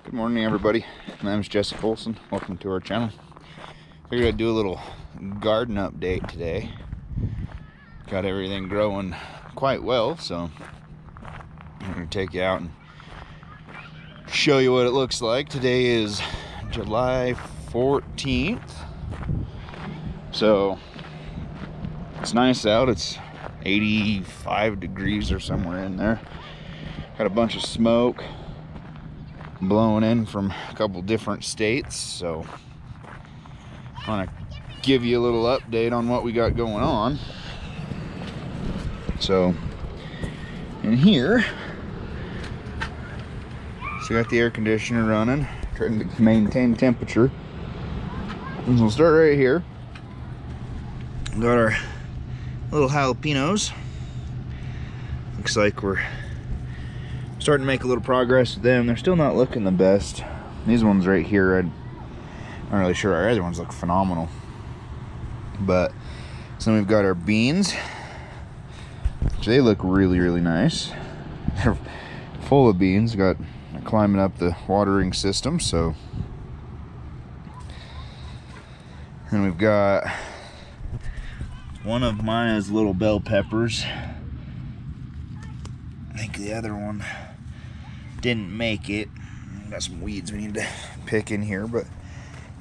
Good morning, everybody. My name is Jesse Colson. Welcome to our channel. Figured I'd do a little garden update today. Got everything growing quite well, so I'm going to take you out and show you what it looks like. Today is July 14th, so it's nice out. It's 85 degrees or somewhere in there. Got a bunch of smoke blowing in from a couple different states, so I want to give you a little update on what we got going on. So in here, so we got the air conditioner running, trying to maintain temperature. And we'll start right here. Got our little jalapenos. Looks like we're starting to make a little progress with them. They're still not looking the best. These ones right here, I'm not really sure. Our other ones look phenomenal. But so then we've got our beans, which they look really, really nice. They're full of beans. They're climbing up the watering system. So then we've got one of Maya's little bell peppers. I think the other one didn't make it. Got some weeds we need to pick in here, but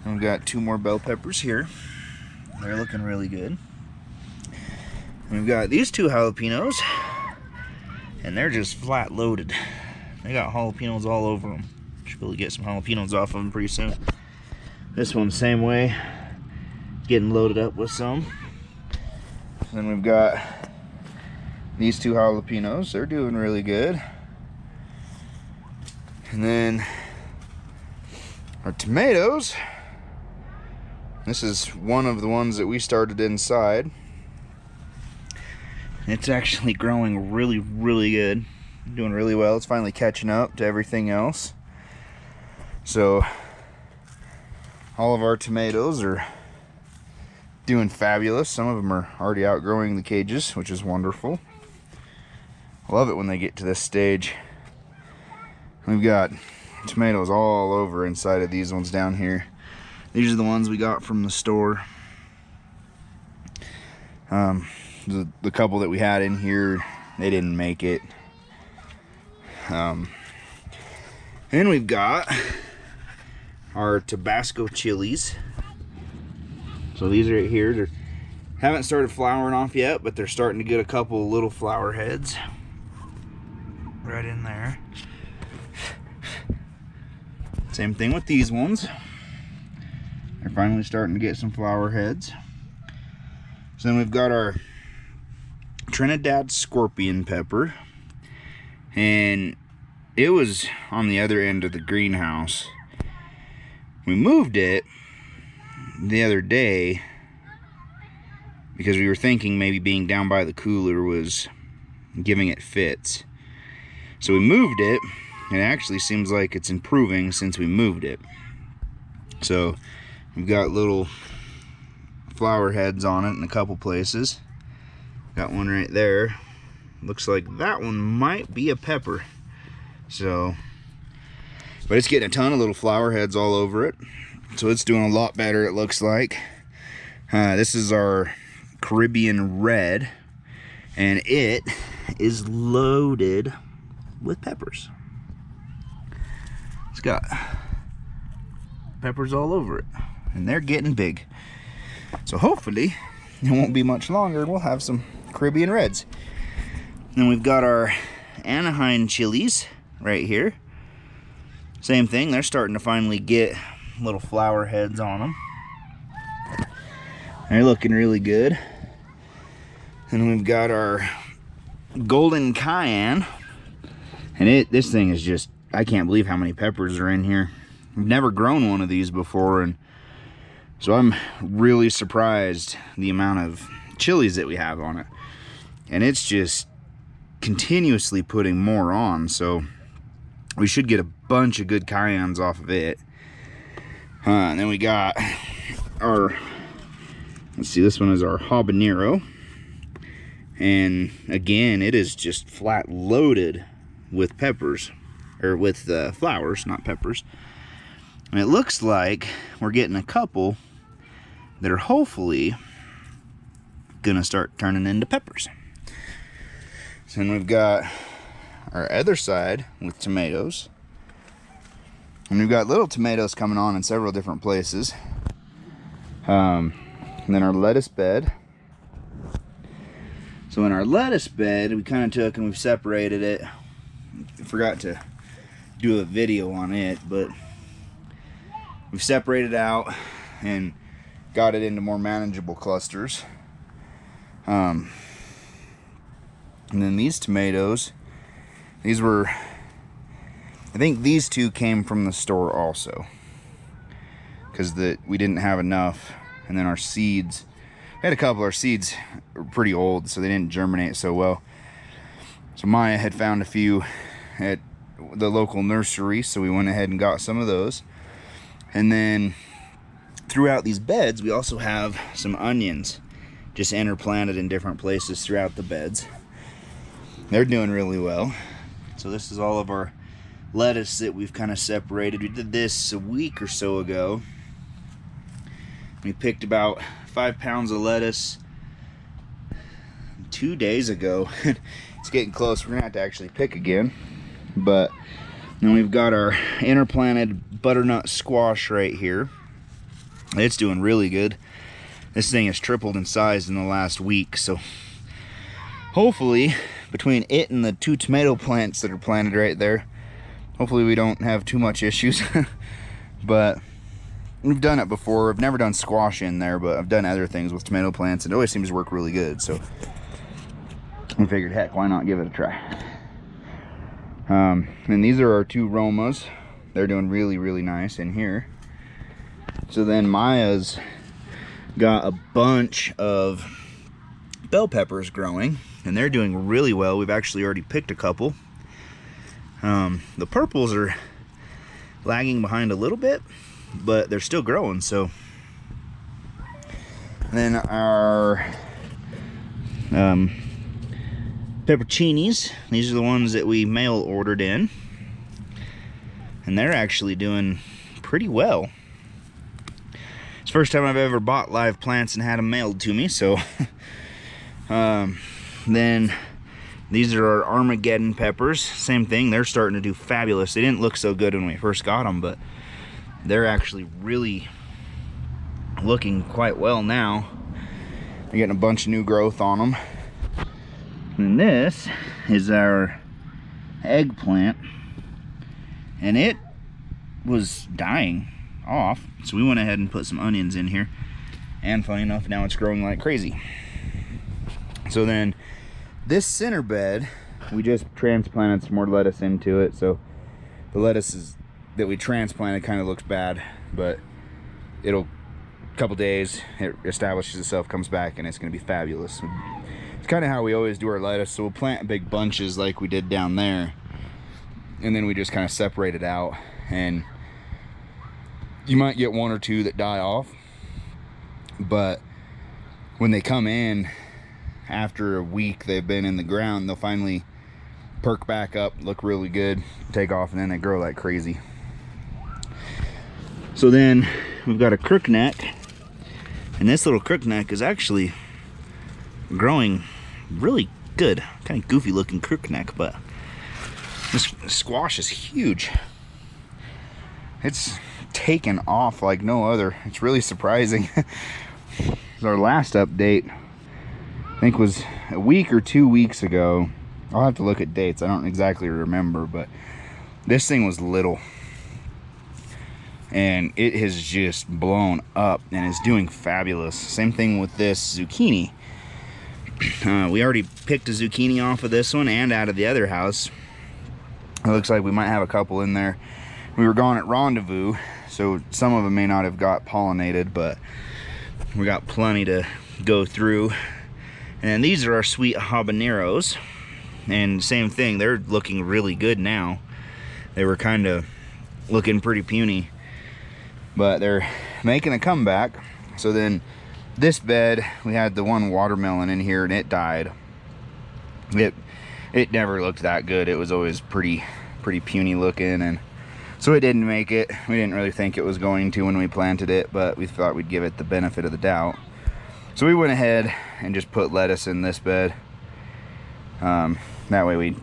we've got two more bell peppers here. They're looking really good. And we've got these two jalapenos, and they're just flat loaded. They got jalapenos all over them. Should be able to get some jalapenos off of them pretty soon. This one, same way, getting loaded up with some. And then we've got these two jalapenos. They're doing really good. And then our tomatoes. This is one of the ones that we started inside. It's actually growing really, really good. Doing really well. It's finally catching up to everything else. So all of our tomatoes are doing fabulous. Some of them are already outgrowing the cages, which is wonderful. I love it when they get to this stage. We've got tomatoes all over inside of these ones down here. These are the ones we got from the store. The couple that we had in here, they didn't make it. Then we've got our Tabasco chilies. So these right here, they haven't started flowering off yet, but they're starting to get a couple little flower heads right in there. Same thing with these ones. They're finally starting to get some flower heads. So then we've got our Trinidad scorpion pepper, and it was on the other end of the greenhouse. We moved it the other day because we were thinking maybe being down by the cooler was giving it fits. So we moved it. It actually seems like it's improving since we moved it. So we've got little flower heads on it in a couple places. Got one right there. Looks like that one might be a pepper. So, but it's getting a ton of little flower heads all over it. So it's doing a lot better, it looks like. This is our Caribbean red, and it is loaded with peppers. It's got peppers all over it, and they're getting big. So hopefully it won't be much longer and we'll have some Caribbean reds. Then we've got our Anaheim Chilies right here. Same thing, they're starting to finally get little flower heads on them. They're looking really good. And we've got our golden cayenne, and this thing is just, I can't believe how many peppers are in here. I've never grown one of these before, and so I'm really surprised the amount of chilies that we have on it. And it's just continuously putting more on, so we should get a bunch of good cayennes off of it. And then we got our, let's see, this one is our habanero. And again, it is just flat loaded with peppers. or with flowers, not peppers. And it looks like we're getting a couple that are hopefully gonna start turning into peppers. So then we've got our other side with tomatoes. And we've got little tomatoes coming on in several different places. And then our lettuce bed. So in our lettuce bed, we kind of took and we've separated it. I forgot to do a video on it, but we've separated out and got it into more manageable clusters. And then these tomatoes, these were, I think these two came from the store also, because we didn't have enough. And then our seeds, we had a couple, our seeds were pretty old, so they didn't germinate so well. So Maya had found a few at the local nursery, so we went ahead and got some of those. And then throughout these beds, we also have some onions just interplanted in different places throughout the beds. They're doing really well. So this is all of our lettuce that we've kind of separated. We did this a week or so ago. We picked about 5 pounds of lettuce 2 days ago. It's getting close. We're gonna have to actually pick again. But then we've got our interplanted butternut squash right here. It's doing really good. This thing has tripled in size in the last week, so hopefully between it and the 2 tomato plants that are planted right there, hopefully we don't have too much issues. But we've done it before. I've never done squash in there, but I've done other things with tomato plants, and it always seems to work really good. So I figured, heck, why not give it a try? And these are our 2 Romas. They're doing really, really nice in here. So then Maya's got a bunch of bell peppers growing, and they're doing really well. We've actually already picked a couple. The purples are lagging behind a little bit, but they're still growing. So and then our pepperoncinis, these are the ones that we mail ordered in, and they're actually doing pretty well. It's the first time I've ever bought live plants and had them mailed to me. So then these are our Armageddon peppers. Same thing, they're starting to do fabulous. They didn't look so good when we first got them, but they're actually really looking quite well now. They're getting a bunch of new growth on them. And this is our eggplant, and it was dying off, so we went ahead and put some onions in here, and funny enough, now it's growing like crazy. So then this center bed, we just transplanted some more lettuce into it. So the lettuce that we transplanted kind of looks bad, but it'll, a couple days, it establishes itself, comes back, and it's going to be fabulous. It's kind of how we always do our lettuce. So we'll plant big bunches like we did down there, and then we just kind of separate it out, and you might get 1 or 2 that die off, but when they come in after a week they've been in the ground, they'll finally perk back up, look really good, take off, and then they grow like crazy. So then we've got a crookneck, and this little crookneck is actually growing really good. Kind of goofy looking crookneck, but this squash is huge. It's taken off like no other. It's really surprising. Our last update, I think, was a week or 2 weeks ago. I'll have to look at dates, I don't exactly remember, but this thing was little, and it has just blown up and is doing fabulous. Same thing with this zucchini. We already picked a zucchini off of this one and out of the other house. It looks like we might have a couple in there. We were gone at rendezvous, so some of them may not have got pollinated, but we got plenty to go through. And these are our sweet habaneros, and same thing, they're looking really good now. They were kind of looking pretty puny, but they're making a comeback. So then this bed, we had the one watermelon in here, and it died. It never looked that good. It was always pretty pretty puny looking, and so it didn't make it. We didn't really think it was going to when we planted it, but we thought we'd give it the benefit of the doubt. So we went ahead and just put lettuce in this bed. That way we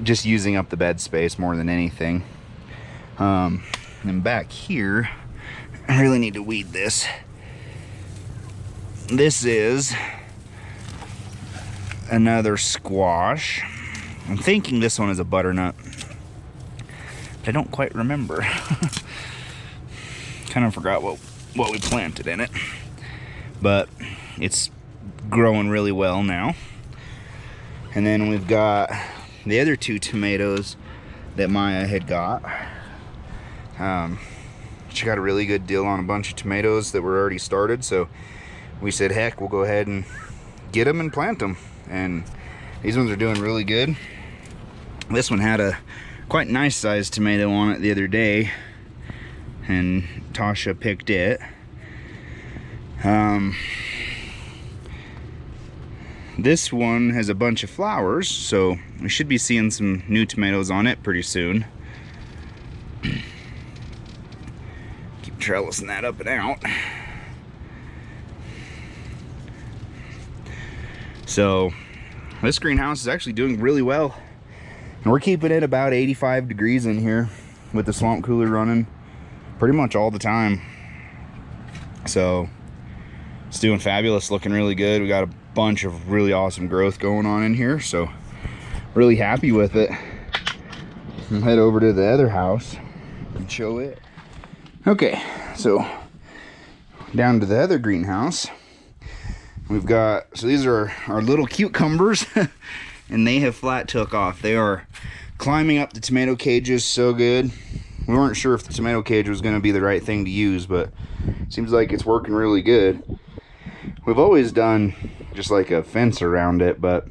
just using up the bed space more than anything. And back here, I really need to weed this. This is another squash. I'm thinking this one is a butternut, but I don't quite remember. Kind of forgot what we planted in it, but it's growing really well now. And then we've got the other 2 tomatoes that Maya had got. She got a really good deal on a bunch of tomatoes that were already started, so we said, heck, we'll go ahead and get them and plant them. And these ones are doing really good. This one had a quite nice sized tomato on it the other day, and Tasha picked it. This one has a bunch of flowers, so we should be seeing some new tomatoes on it pretty soon. Keep trellising that up and out. So this greenhouse is actually doing really well, and we're keeping it about 85 degrees in here with the swamp cooler running pretty much all the time. So it's doing fabulous, looking really good. We got a bunch of really awesome growth going on in here, so really happy with it. I'll head over to the other house and show it. Okay, so down to the other greenhouse. We've got, so these are our little cucumbers and they have flat took off. They are climbing up the tomato cages so good. We weren't sure if the tomato cage was going to be the right thing to use, but it seems like it's working really good. We've always done just like a fence around it, but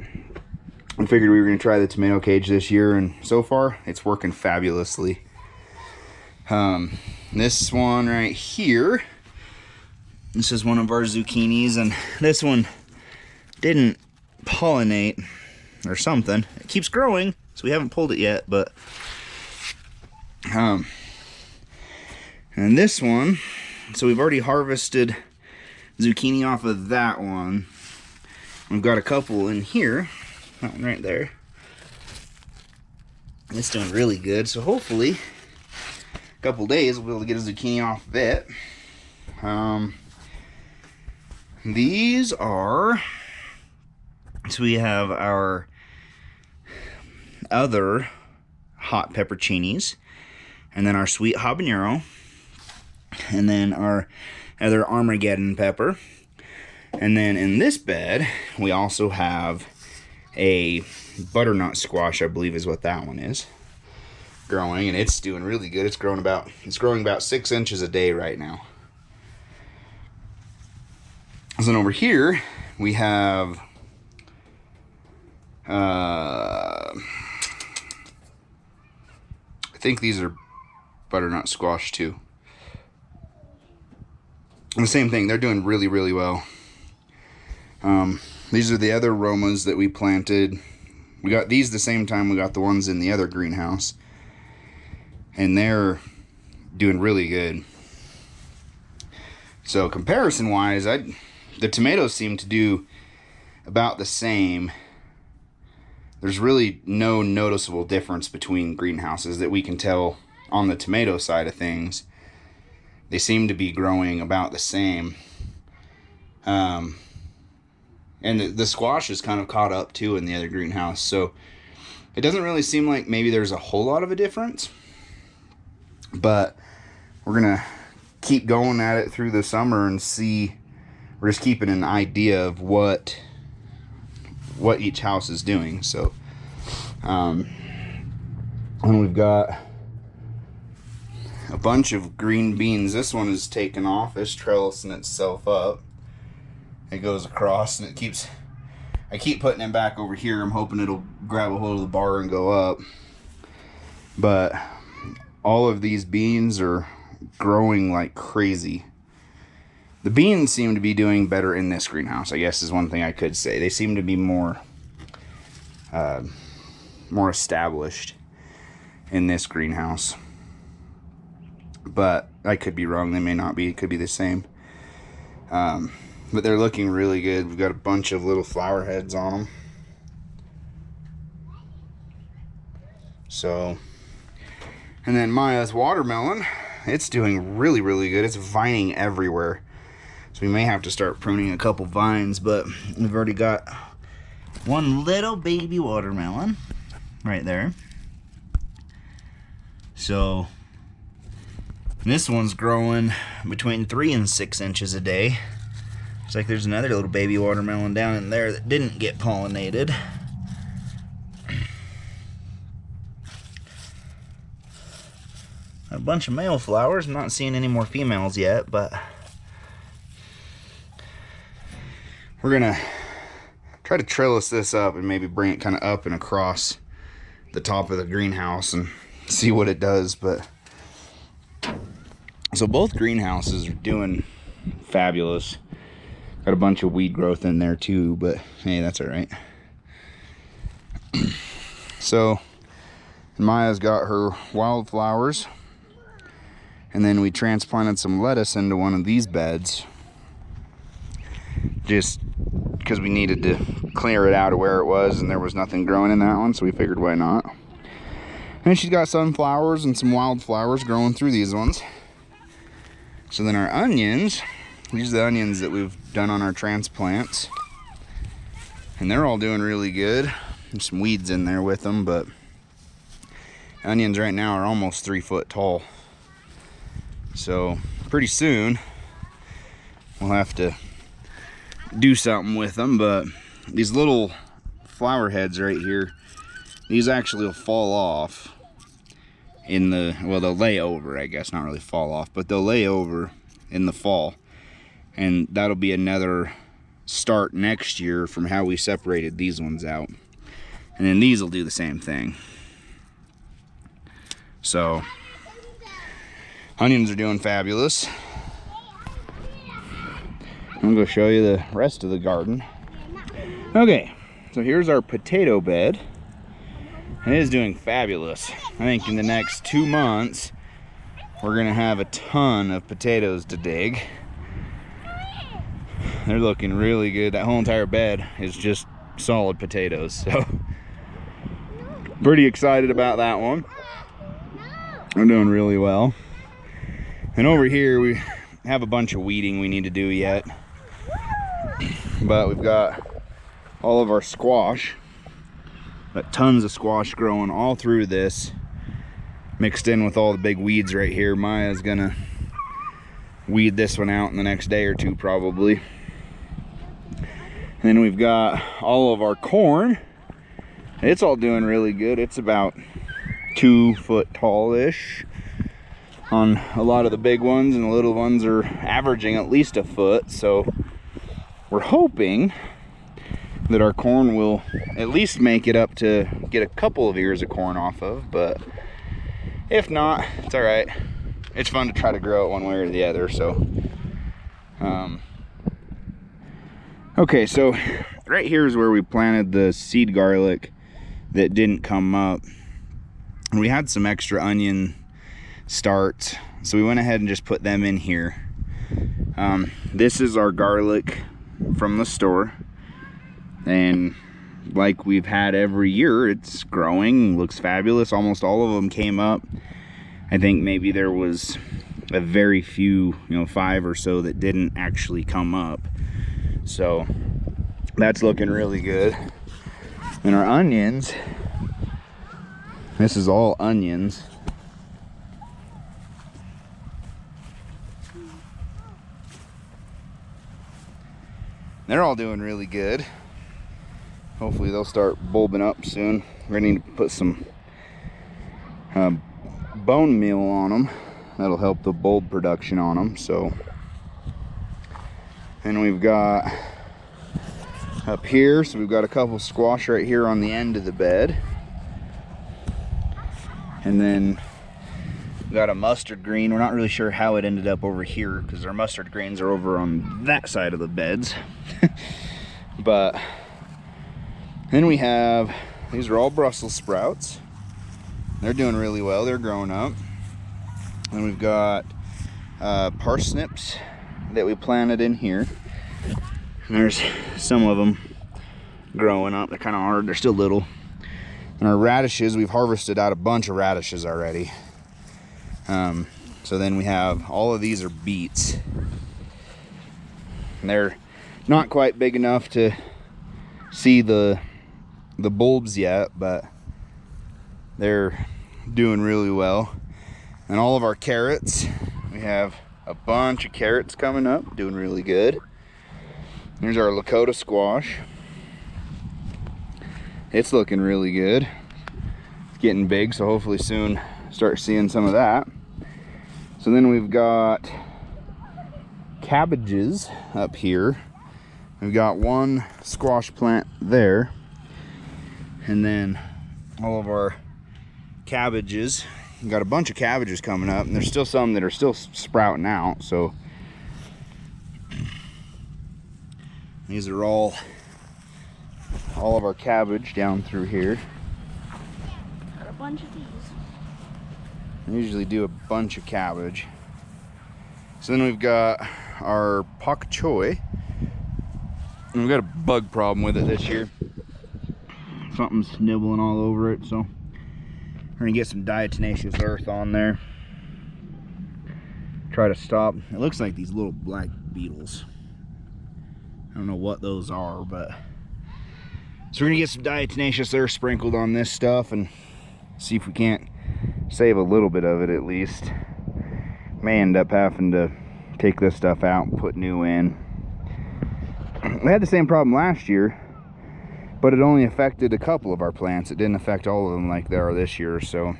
we figured we were going to try the tomato cage this year, and so far it's working fabulously. This one right here, this is one of our zucchinis, and this one didn't pollinate or something. It keeps growing, so we haven't pulled it yet, but and this one, so we've already harvested zucchini off of that one. We've got a couple in here, that one right there. It's doing really good, so hopefully a couple days we'll be able to get a zucchini off of it. These are, so we have our other hot pepperoncinis, and then our sweet habanero, and then our other Armageddon pepper. And then in this bed, we also have a butternut squash, I believe is what that one is, growing, and it's doing really good. It's growing about 6 inches a day right now. So then over here, we have I think these are butternut squash too. And the same thing, they're doing really, really well. These are the other Romas that we planted. We got these the same time we got the ones in the other greenhouse, and they're doing really good. So comparison wise, the tomatoes seem to do about the same. There's really no noticeable difference between greenhouses that we can tell on the tomato side of things. They seem to be growing about the same. And the squash is kind of caught up too in the other greenhouse. So it doesn't really seem like maybe there's a whole lot of a difference. But we're going to keep going at it through the summer and see. We're just keeping an idea of what each house is doing. So, and we've got a bunch of green beans. This one is taken off. It's trellising itself up. It goes across, and I keep putting it back over here. I'm hoping it'll grab a hold of the bar and go up. But all of these beans are growing like crazy. The beans seem to be doing better in this greenhouse, I guess, is one thing I could say. They seem to be more established. in this greenhouse. But I could be wrong, they may not be, it could be the same. But they're looking really good. We've got a bunch of little flower heads on them. So, and then Maya's watermelon, it's doing really, really good. It's vining everywhere. So we may have to start pruning a couple vines, but we've already got one little baby watermelon right there. So this one's growing between 3 and 6 inches a day. Looks like there's another little baby watermelon down in there that didn't get pollinated. A bunch of male flowers. I'm not seeing any more females yet, but we're gonna try to trellis this up and maybe bring it kind of up and across the top of the greenhouse and see what it does. But so both greenhouses are doing fabulous. Got a bunch of weed growth in there too, but hey, that's all right. So Maya's got her wildflowers, and then we transplanted some lettuce into one of these beds just because we needed to clear it out of where it was, and there was nothing growing in that one, so we figured why not. And she's got sunflowers and some wildflowers growing through these ones. So then our onions, these are the onions that we've done on our transplants, and they're all doing really good. There's some weeds in there with them, but onions right now are almost 3 foot tall. So pretty soon we'll have to do something with them. But these little flower heads right here, these actually will fall off in the, well, they'll lay over, I guess, not really fall off, but they'll lay over in the fall, and that'll be another start next year from how we separated these ones out. And then these will do the same thing. So onions are doing fabulous. I'm going to show you the rest of the garden. Okay, so here's our potato bed. And it is doing fabulous. I think in the next 2 months, we're going to have a ton of potatoes to dig. They're looking really good. That whole entire bed is just solid potatoes. So, pretty excited about that one. We're doing really well. And over here, we have a bunch of weeding we need to do yet. But we've got all of our squash. Got tons of squash growing all through this, mixed in with all the big weeds right here. Maya's gonna weed this one out in the next day or two probably. And then we've got all of our corn. It's all doing really good. It's about 2 foot tall-ish on a lot of the big ones, and the little ones are averaging at least a foot. So we're hoping that our corn will at least make it up to get a couple of ears of corn off of, but if not, it's all right. It's fun to try to grow it one way or the other. So okay, so right here is where we planted the seed garlic that didn't come up. We had some extra onion starts, so we went ahead and just put them in here. This is our garlic from the store, and like we've had every year, it's growing, looks fabulous. Almost all of them came up. I think maybe there was a very few, 5 or so that didn't actually come up. So that's looking really good. And our onions, this is all onions. They're all doing really good. Hopefully they'll start bulbing up soon. We're gonna need to put some bone meal on them. That'll help the bulb production on them. So, and we've got up here, so we've got a couple squash right here on the end of the bed. And then we got a mustard green. We're not really sure how it ended up over here because our mustard greens are over on that side of the beds. But then we have, these are all Brussels sprouts. they're doing really well. They're growing up. And we've got parsnips that we planted in here. And there's some of them growing up. They're kind of hard. They're still little. And our radishes, we've harvested out a bunch of radishes already. So then we have, all of these are beets. And they're not quite big enough to see the bulbs yet, but they're doing really well. And all of our carrots, we have a bunch of carrots coming up, doing really good. Here's our Lakota squash. It's looking really good. It's getting big, so hopefully soon start seeing some of that. So then we've got cabbages up here. We've got one squash plant there. And then all of our cabbages. We've got a bunch of cabbages coming up, and there's still some that are still sprouting out. So these are all of our cabbage down through here. Got a bunch of these. I usually do a bunch of cabbage. So then we've got our Pak Choy. And we've got a bug problem with it this year. Something's nibbling all over it, so we're gonna get some diatomaceous earth on there. Try to stop. It looks like these little black beetles. I don't know what those are, but so we're gonna get some diatomaceous earth sprinkled on this stuff and see if we can't save a little bit of it at least. May end up having to take this stuff out and put new in. We had the same problem last year, but it only affected a couple of our plants. It didn't affect all of them like they are this year, so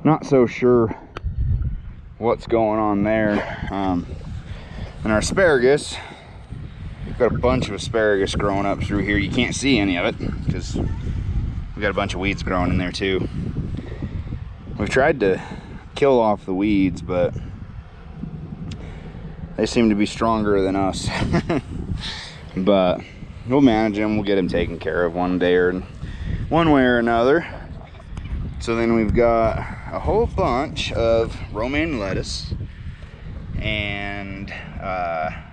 not so sure what's going on there. And our asparagus, we've got a bunch of asparagus growing up through here. You can't see any of it because we've got a bunch of weeds growing in there too. We've tried to kill off the weeds, but they seem to be stronger than us. But we'll manage them. We'll get them taken care of one day or one way or another. So then we've got a whole bunch of romaine lettuce, and I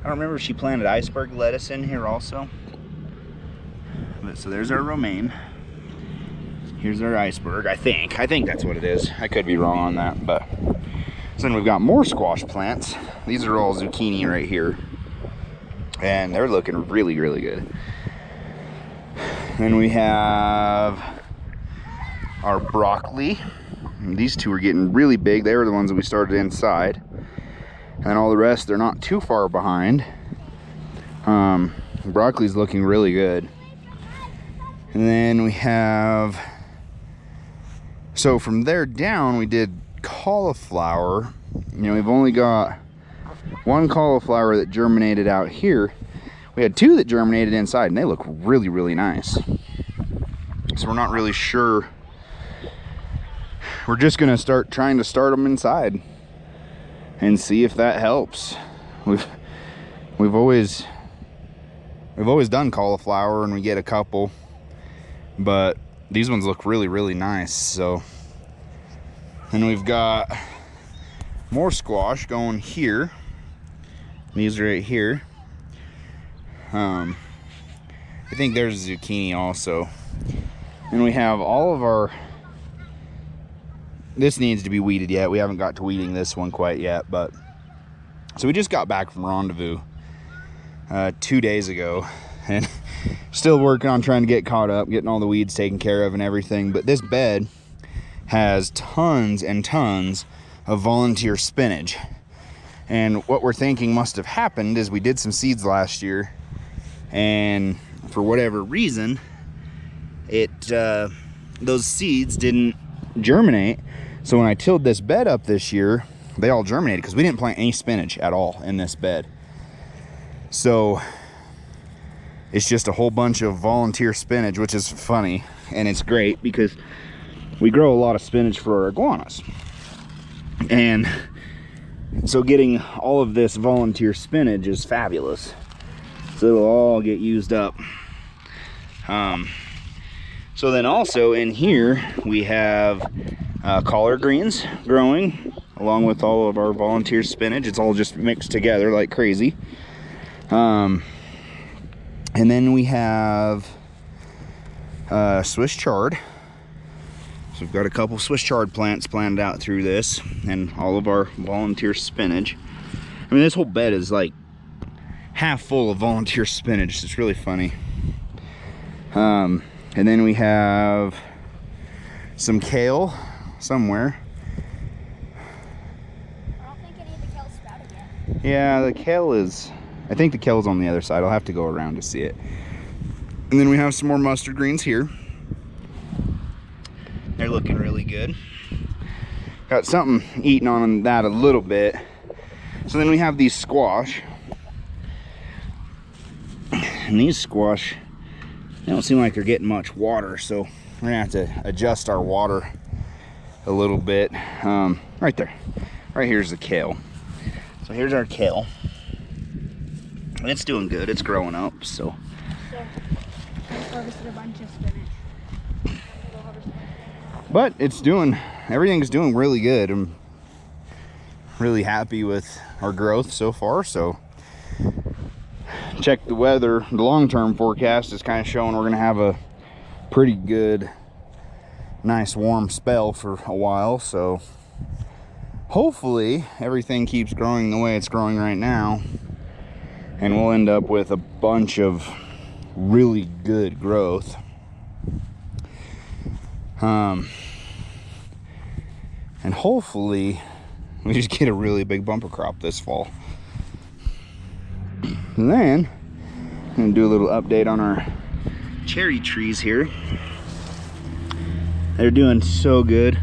don't remember if she planted iceberg lettuce in here also. But so there's our romaine. Here's our iceberg. I think that's what it is. I could be wrong on that, but so then we've got more squash plants. These are all zucchini right here, and they're looking really, really good. Then we have our broccoli. And these two are getting really big. They were the ones that we started inside, and all the rest, they're not too far behind. Broccoli's looking really good. And then we have, so from there down, we did cauliflower. You know, we've only got one cauliflower that germinated out here. We had two that germinated inside, and they look really, really nice. So we're not really sure. We're just gonna start trying to start them inside and see if that helps. We've always done cauliflower, and we get a couple, but these ones look really, really nice. So, and we've got more squash going here. These right here. I think there's zucchini also. And we have all of our, this needs to be weeded yet. We haven't got to weeding this one quite yet, but so we just got back from Rendezvous 2 days ago, and still working on trying to get caught up, getting all the weeds taken care of and everything. But this bed has tons and tons of volunteer spinach, and what we're thinking must have happened is we did some seeds last year, and for whatever reason those seeds didn't germinate. So when I tilled this bed up this year, they all germinated because we didn't plant any spinach at all in this bed. So it's just a whole bunch of volunteer spinach, which is funny, and it's great because we grow a lot of spinach for our iguanas. And so getting all of this volunteer spinach is so it'll all get used up. So So then also in here we have collard greens growing along with all of our volunteer spinach. It's all just mixed together like crazy. And then we have Swiss chard. So we've got a couple Swiss chard plants planted out through this, and all of our volunteer spinach. I mean, this whole bed is like half full of volunteer spinach. It's really funny. And then we have some kale somewhere. I don't think any of the kale's sprouted yet. Yeah, the kale is, I think the kale's on the other side. I'll have to go around to see it. And then we have some more mustard greens here. They're looking really good. Got something eating on that a little bit. So then we have these squash. And these squash, they don't seem like they're getting much water, so we're gonna have to adjust our water a little bit. Right there. Right here's the kale. So here's our kale. It's doing good. It's growing up, so. I harvested a bunch of spinach. But it's doing, everything's doing really good. I'm really happy with our growth so far. So check the weather. The long-term forecast is kind of showing we're gonna have a pretty good, nice warm spell for a while. So hopefully everything keeps growing the way it's growing right now, and we'll end up with a bunch of really good growth. And hopefully we just get a really big bumper crop this fall. And then I'm gonna do a little update on our cherry trees here. They're doing so good.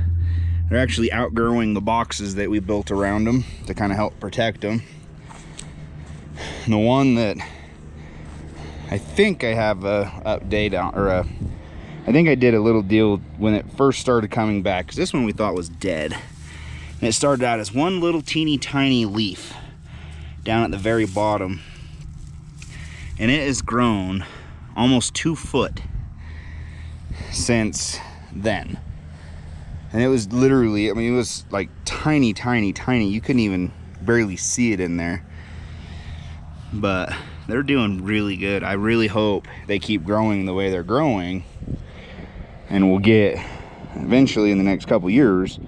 They're actually outgrowing the boxes that we built around them to kind of help protect them. And the one that I think I have a update on, or I think I did a little deal when it first started coming back, because this one we thought was dead. And it started out as one little teeny tiny leaf down at the very bottom. And it has grown almost 2 foot since then. And it was literally, I mean, it was like tiny, tiny, tiny. You couldn't even barely see it in there. But they're doing really good. I really hope they keep growing the way they're growing, and we'll get, eventually in the next couple years,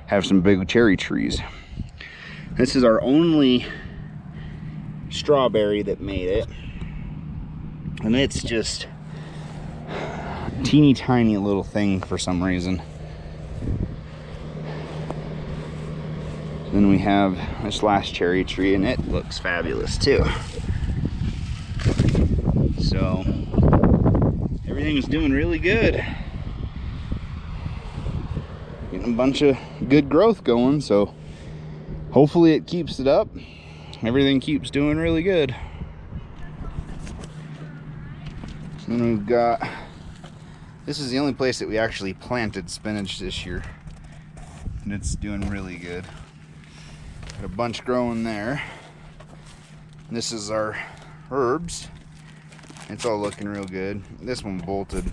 have some big cherry trees. This is our only strawberry that made it. And it's just teeny tiny little thing for some reason. Then we have this last cherry tree, and it looks fabulous too. So everything is doing really good. Getting a bunch of good growth going, so hopefully it keeps it up. Everything keeps doing really good. And we've got, this is the only place that we actually planted spinach this year, and it's doing really good. Got a bunch growing there. And this is our herbs. It's all looking real good. This one bolted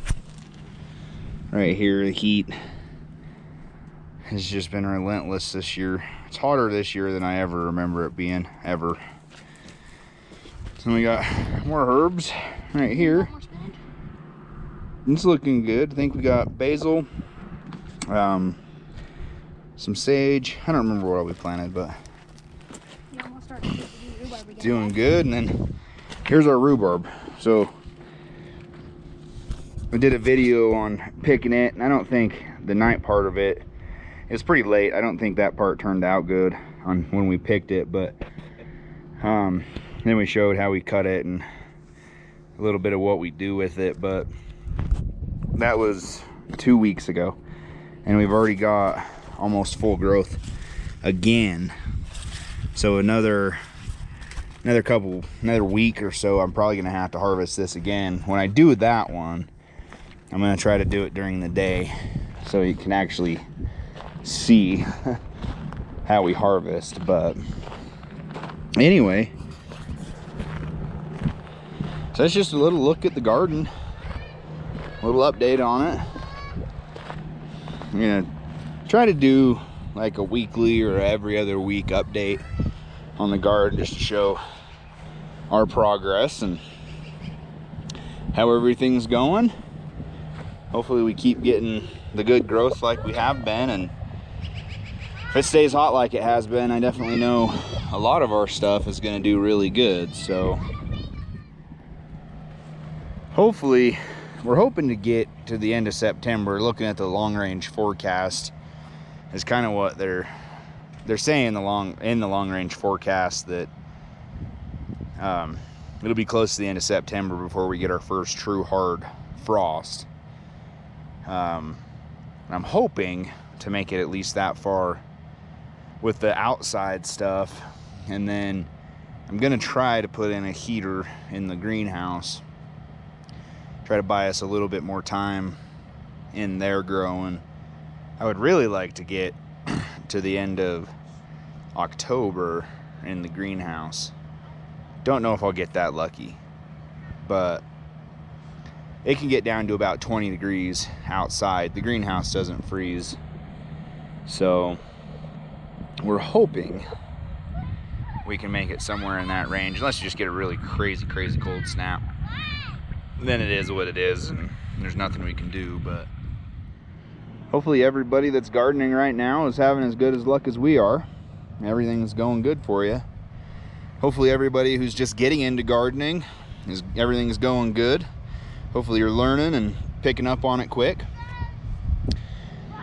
right here. The heat has just been relentless this year. It's hotter this year than I ever remember it being, ever. So we got more herbs right here. It's looking good. I think we got basil, some sage. I don't remember what we planted, but doing good. And then here's our rhubarb. So we did a video on picking it, and I don't think the night part of it, it's pretty late. I don't think that part turned out good on when we picked it, but then we showed how we cut it and a little bit of what we do with it. But that was 2 weeks ago, and we've already got almost full growth again. So another week or so, I'm probably gonna have to harvest this again. When I do that one, I'm gonna try to do it during the day so you can actually see how we harvest. But anyway, so that's just a little look at the garden. little update on it. I'm gonna try to do like a weekly or every other week update on the garden, just to show our progress and how everything's going. Hopefully we keep getting the good growth like we have been, and if it stays hot like it has been, I definitely know a lot of our stuff is going to do really good. So hopefully, we're hoping to get to the end of September. Looking at the long range forecast is kind of what they're saying in the long range forecast, that it'll be close to the end of September before we get our first true hard frost. I'm hoping to make it at least that far with the outside stuff, and then I'm gonna try to put in a heater in the greenhouse, try to buy us a little bit more time in there growing. I would really like to get to the end of October in the greenhouse. Don't know if I'll get that lucky, but it can get down to about 20 degrees outside. The greenhouse doesn't freeze, so we're hoping we can make it somewhere in that range, unless you just get a really crazy cold snap. Then it is what it is, and there's nothing we can do. But hopefully everybody that's gardening right now is having as good as luck as we are. Everything's going good for you. Hopefully everybody who's just getting into gardening, everything's going good. Hopefully you're learning and picking up on it quick.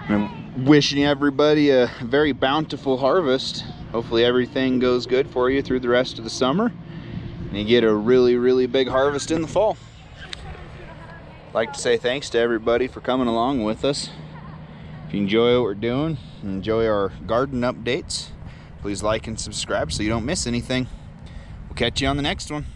I'm wishing everybody a very bountiful harvest. Hopefully everything goes good for you through the rest of the summer, and you get a really big harvest in the fall. I'd like to say thanks to everybody for coming along with us. If you enjoy what we're doing, enjoy our garden updates, please like and subscribe so you don't miss anything. We'll catch you on the next one.